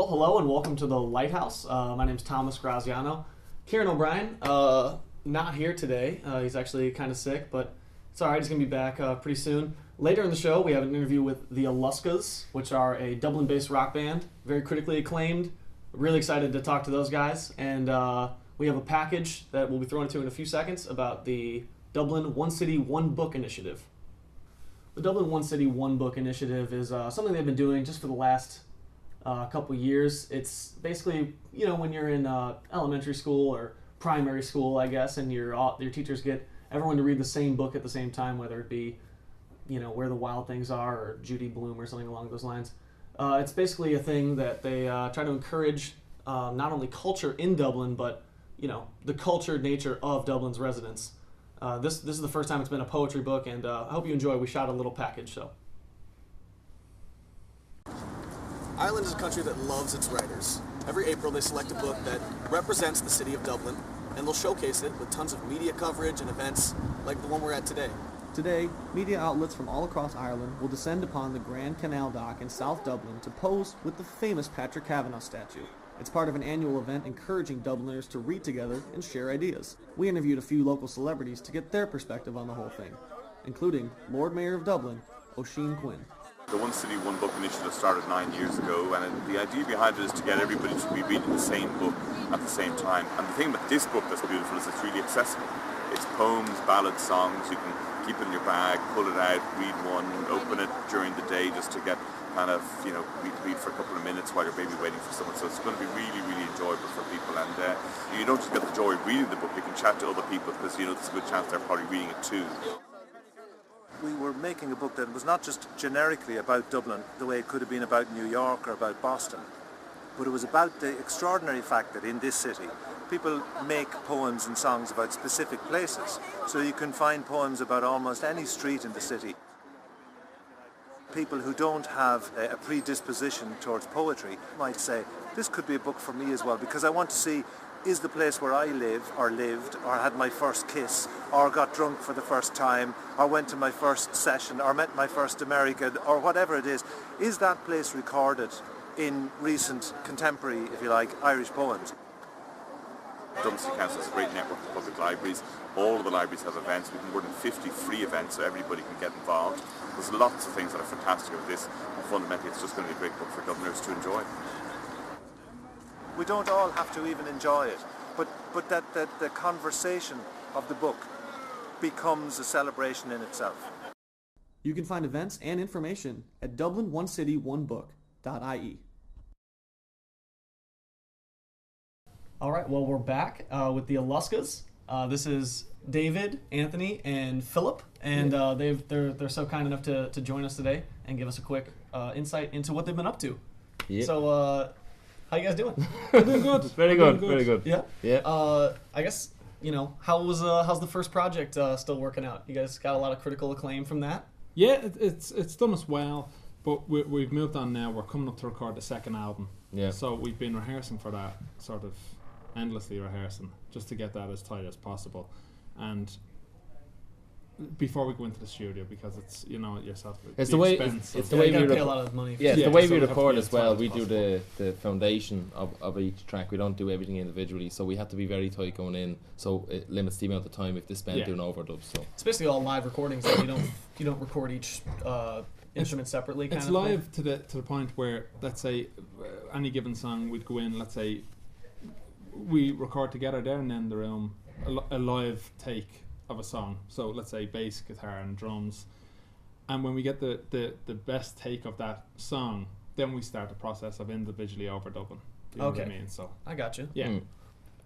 hello and welcome to the LightHouse. My name is Thomas Graziano. Kieran O'Brien, not here today. He's actually kind of sick, but it's all right. He's going to be back pretty soon. Later in the show, we have an interview with the Aluskas, which are a Dublin-based rock band, very critically acclaimed. Really excited to talk to those guys. And we have a package that we'll be throwing to in a few seconds about the Dublin One City, One Book initiative. The Dublin One City, One Book initiative is something they've been doing just for the last couple years. It's basically, you know, when you're in elementary school or primary school, I guess, and your teachers get everyone to read the same book at the same time, whether it be, you know, Where the Wild Things Are or Judy Blume or something along those lines. It's basically a thing that they try to encourage not only culture in Dublin, but, you know, the cultured nature of Dublin's residents. This is the first time it's been a poetry book, and I hope you enjoy. We shot a little package, so. Ireland is a country that loves its writers. Every April they select a book that represents the city of Dublin, and they'll showcase it with tons of media coverage and events like the one we're at today. Today, media outlets from all across Ireland will descend upon the Grand Canal Dock in South Dublin to pose with the famous Patrick Kavanagh statue. It's part of an annual event encouraging Dubliners to read together and share ideas. We interviewed a few local celebrities to get their perspective on the whole thing, including Lord Mayor of Dublin, Oisin Quinn. The One City, One Book initiative started 9 years ago, and the idea behind it is to get everybody to be reading the same book at the same time. And the thing about this book that's beautiful is it's really accessible. It's poems, ballads, songs. You can keep it in your bag, pull it out, read one, open it during the day just to get kind of, you know, read for a couple of minutes while you're maybe waiting for someone. So it's going to be really, really enjoyable for people. And you don't just get the joy of reading the book, you can chat to other people because, you know, there's a good chance they're probably reading it too. We were making a book that was not just generically about Dublin, the way it could have been about New York or about Boston, but it was about the extraordinary fact that in this city, people make poems and songs about specific places. So you can find poems about almost any street in the city. People who don't have a predisposition towards poetry might say, this could be a book for me as well, because I want to see, is the place where I live, or lived, or had my first kiss, or got drunk for the first time, or went to my first session, or met my first American, or whatever it is that place recorded in recent, contemporary, if you like, Irish poems? Dublin City Council has a great network of public libraries. All of the libraries have events. We have more than 50 free events, so everybody can get involved. There's lots of things that are fantastic about this, and fundamentally it's just going to be a great book for Dubliners to enjoy. We don't all have to even enjoy it, but that the conversation of the book becomes a celebration in itself. You can find events and information at dublinoncityoneBook.ie. All right, well, we're back with the Aluskas. This is David, Anthony, and Philip, and they're so kind enough to join us today and give us a quick insight into what they've been up to. Yep. So, how you guys doing? Doing good. Very good. Very good. Yeah. Yeah. I guess, you know, how's the first project still working out? You guys got a lot of critical acclaim from that? Yeah, it's done us well, but we've moved on now. We're coming up to record the second album. Yeah. So we've been rehearsing for that, sort of endlessly rehearsing, just to get that as tight as possible. And before we go into the studio, because it's, you know, yourself. It's the way it's the way we pay a lot of money. Yeah, it's Yeah, the way so we we have to record be as as well. tight as We do possible. the foundation of each track. We don't do everything individually, so we have to be very tight going in. So it limits the amount of time if they spend doing overdubs. So It's basically all live recordings. Like you don't record each instrument separately. Kind It's of live thing. to the point where, let's say, any given song we'd go in. Let's say we record together there and then in the room a live take of a song. So let's say bass, guitar, and drums. And when we get the best take of that song, then we start the process of individually overdubbing. You know what I mean? So I got you. yeah, Mm.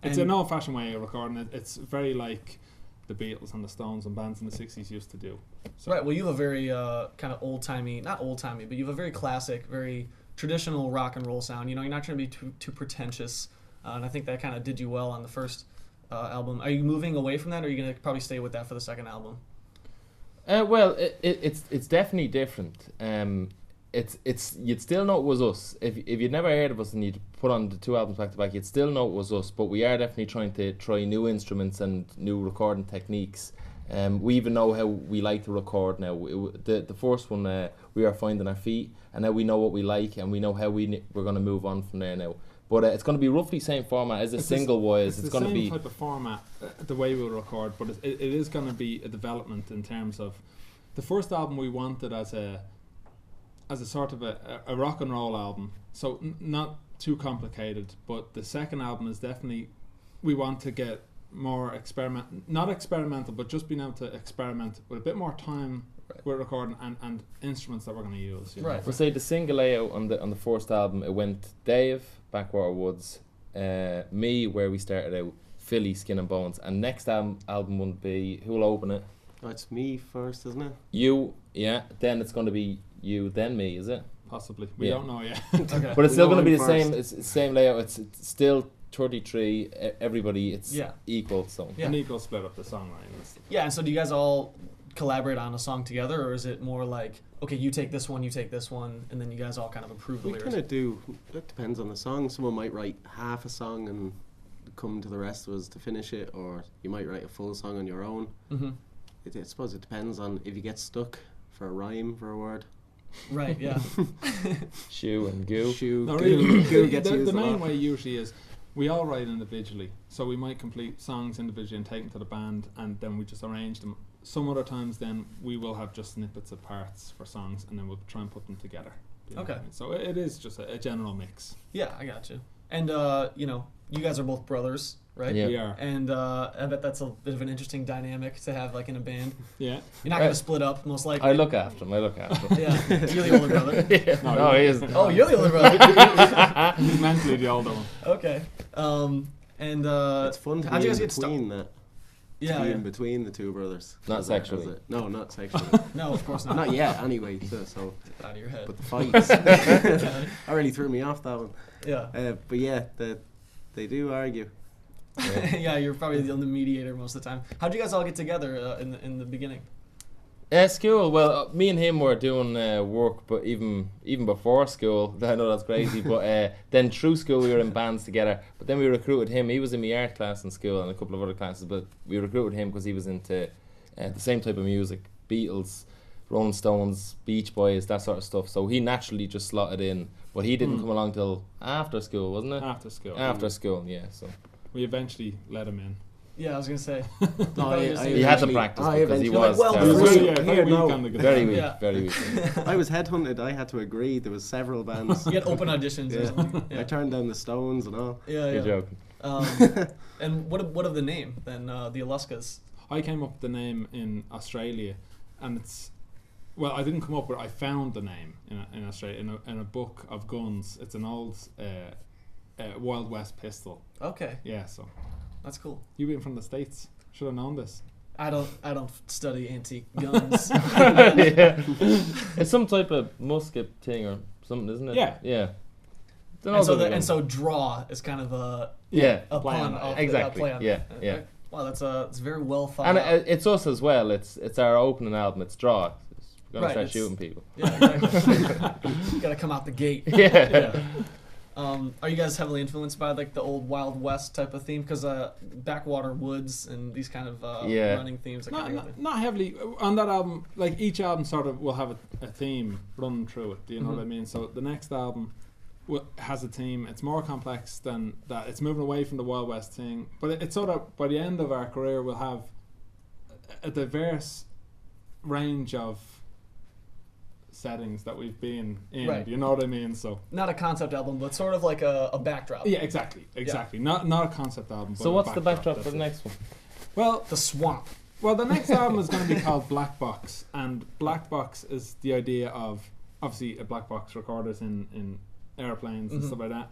it's And- an old-fashioned way of recording it. It's very like the Beatles and the Stones and bands in the 60s used to do. So Right. Well, you have a very kind of old-timey, not old-timey, but you have a very classic, very traditional rock and roll sound. You know, you're not trying to be too pretentious, and I think that kind of did you well on the first album. Are you moving away from that, or are you going to probably stay with that for the second album? well, it's definitely different. It's you'd still know it was us if you'd never heard of us and you'd put on the two albums back to back. You'd still know it was us, but we are definitely trying to try new instruments and new recording techniques. We even know how we like to record now. The first one, we are finding our feet, and now we know what we like, and we know how we're going to move on from there now. But it's going to be roughly same format as a single was. It's going to be the same type of format, the way we'll record, but it is going to be a development in terms of the first album we wanted as a sort of a rock and roll album, so not too complicated. But the second album is definitely, we want to get more not experimental, but just being able to experiment with a bit more time with recording and instruments that we're going to use. Right. We'll say the single layout on the first album, it went Dave, Backwater Woods, me, where we started out, Philly, Skin and Bones, and next album would be, who will open it? Oh, it's me first, isn't it? You, yeah. Then it's going to be you, then me, is it? Possibly. We don't know yet. Okay. But it's still going to be the first. same. It's the same layout. It's still 33. Everybody, it's equal. So Yeah. An equal split up the songwriting. Yeah, and so do you guys all collaborate on a song together, or is it more like, okay, you take this one, and then you guys all kind of improve the We lyrics? kind of do. It depends on the song. Someone might write half a song and come to the rest of us to finish it, or you might write a full song on your own. Mm-hmm. I suppose it depends on if you get stuck for a rhyme for a word. Right, yeah. shoe and goo. Shoe, No, goo, really, goo gets used the a main lot. way usually is we all write individually, so we might complete songs individually and take them to the band, and then we just arrange them. Some other times then we will have just snippets of parts for songs, and then we'll try and put them together. You know Okay. what I mean? So it is just a general mix. Yeah, I got you. And, you guys are both brothers, right? Yeah. We are. And I bet that's a bit of an interesting dynamic to have, like, in a band. Yeah. You're not going to split up, most likely. I look after him. Yeah, you're the older brother. No, he isn't. Oh, you're the older brother. He's mentally the older one. Okay. It's fun to how'd be you in guys get stuck? between that. Yeah, To be yeah. in between the two brothers. Not As sexually. No, not sexually. No, of course not. Not yet, anyway. So, Out of your head. but the fights. That really threw me off, that one. Yeah. But yeah, they do argue. Yeah, you're probably the only mediator most of the time. How'd you guys all get together in the beginning? School. Well, me and him were doing work, but even before school, I know that's crazy. But then through school, we were in bands together. But then we recruited him. He was in my art class in school and a couple of other classes. But we recruited him because he was into the same type of music: Beatles, Rolling Stones, Beach Boys, that sort of stuff. So he naturally just slotted in. But he didn't come along till after school, wasn't it? After school. After school, yeah. So We eventually let him in. Yeah, I was gonna say. he had to practice because he was well, terrible. before- Very weak on the guitar. very weak, Yeah. very weak. I was headhunted. I had to agree. There was several bands. You had open auditions or Yeah. something. I Yeah, turned down the Stones and all. yeah. You're yeah. joking. And what of the name then? The Aluskas. I came up with the name in Australia, and it's, well, I didn't come up with it, I found the name in Australia in a book of guns. It's an old Wild West pistol. Okay, Yeah, so that's cool. you being from the States should have known this. I don't study antique guns. Yeah. It's some type of musket thing or something, isn't it? Yeah. Yeah. Don't know and so about and it. so draw is kind of a Yeah. Play pun on it. of Exactly. play on Yeah, it. yeah. Wow, it's very well thought And out. it's us as well. It's our opening album. It's Draw. We're gonna Right, start it's- shooting people. Yeah, exactly. Gotta come out the gate. Yeah. Are you guys heavily influenced by like the old Wild West type of theme? Because backwater woods and these kind of running themes. That kind of thing. Not heavily on that album. Like each album sort of will have a theme running through it. Do you know what I mean? So the next album has a theme. It's more complex than that. It's moving away from the Wild West thing. But it's sort of, by the end of our career, we'll have a diverse range of settings that we've been in. Right. Do you know what I mean? So Not a concept album, but sort of like a backdrop. yeah, exactly. Not a concept album. So but what's a the backdrop for that's the it. next one? Well, The swamp. the next album is going to be called Black Box, and Black Box is the idea of, obviously, a black box recorders in airplanes and stuff like that,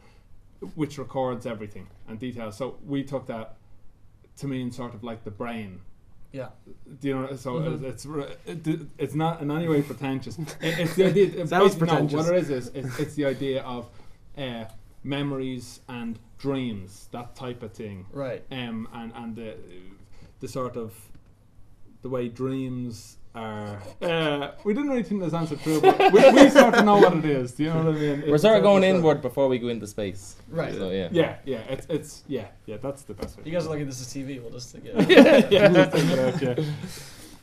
which records everything and details. So we took that to mean sort of like the brain. Yeah. Do you know? So it's not in any way pretentious. It's the idea. Sounds basically, pretentious. No, what it is it's the idea of memories and dreams, that type of thing. Right. And the sort of the way dreams are. We didn't really think this answer through, but we sort of know what it is. Do you know what I mean? We're sort of going inward before we go into space. Right. So yeah. Yeah. It's that's the best way. You guys are lucky this is TV. We'll just take it. Just take it out, yeah.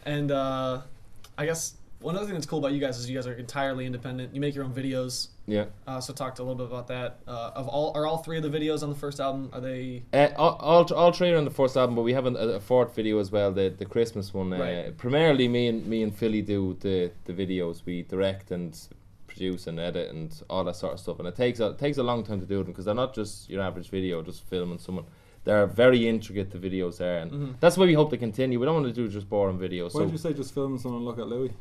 And I guess one other thing that's cool about you guys is you guys are entirely independent. You make your own videos. Yeah. So talk a little bit about that. Are all three of the videos on the first album? Are they? All three are on the first album, but we have a fourth video as well, the Christmas one. Right. Primarily, me and Philly do the videos. We direct and produce and edit and all that sort of stuff, and it takes a long time to do them because they're not just your average video, just filming someone. They're very intricate. The videos are, and that's why we hope to continue. We don't want to do just boring videos. Why did you say just filming someone look at Louis?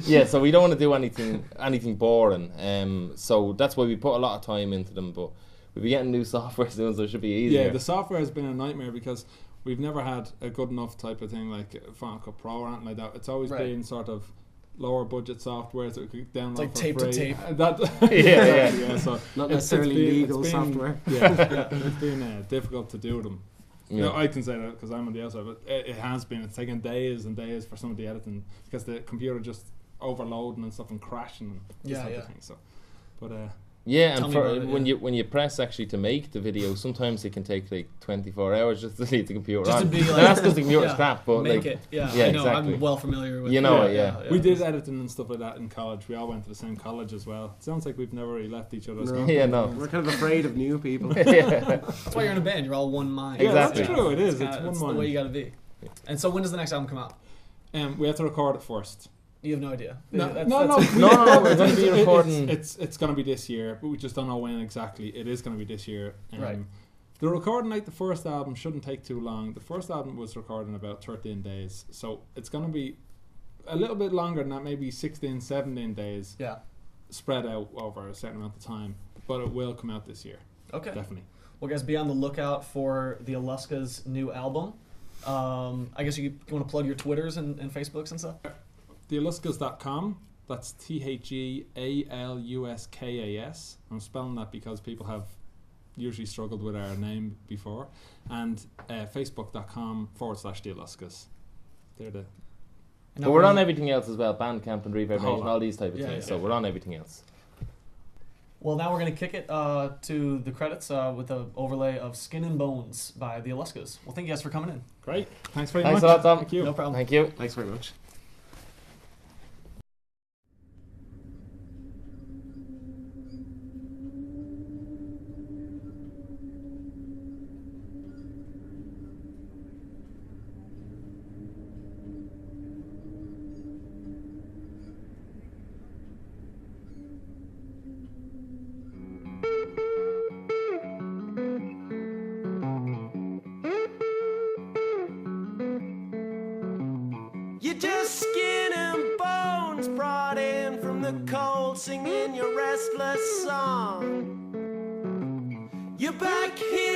Yeah, so we don't want to do anything boring. So that's why we put a lot of time into them. But we'll be getting new software soon, so it should be easier. Yeah, the software has been a nightmare because we've never had a good enough type of thing like Final Cut Pro or anything like that. It's always been sort of lower budget software that we could download like for tape free. to tape. Yeah. So Not necessarily legal software. Yeah, it's been difficult to do them. Yeah. No, I can say that because I'm on the outside, but it has been. It's taken days and days for some of the editing because the computer just overloading and stuff and crashing and this type of thing. So, but yeah, Tell and me about it, when you press actually to make the video, sometimes it can take like 24 hours just to leave the computer Just on. to be like, That's because the computer's crap, but make like it. Yeah, yeah, I know. exactly. I'm well familiar with. You know it, yeah. we did editing and stuff like that in college. We all went to the same college as well. It sounds like we've never really left each other's. No. Yeah, no. We're kind of afraid of new people. Yeah. That's why you're in a band. You're all one mind. Yeah, Exactly. that's true. It is. It's That's one the mind. way you got to be. And so when does the next album come out? We have to record it first. You have no idea. No, That's- no. No, we're going to be It's- recording. It's going to be this year, but we just don't know when exactly. It is going to be this year. Right. The recording, like the first album, shouldn't take too long. The first album was recorded in about 13 days, so it's going to be a little bit longer than that, maybe 16, 17 days. Yeah. Spread out over a certain amount of time, but it will come out this year. Okay. Definitely. Well, guys, be on the lookout for the Aluskas' new album. I guess you want to plug your Twitters and Facebooks and stuff? TheAluskas.com. That's THEALUSKAS. I'm spelling that because people have usually struggled with our name before. And Facebook.com/TheAluskas. They're the. But we're on everything else as well, Bandcamp and Reverb Nation, all these type of Yeah, things. yeah. So we're on everything else. Well, now we're going to kick it to the credits with an overlay of Skin and Bones by the Aluskas. Well, thank you guys for coming in. Great. Thanks very Thanks much. a lot, Tom. Thank you. No problem. Thank you. Thanks very much. You're just skin and bones brought in from the cold, singing your restless song. You're back here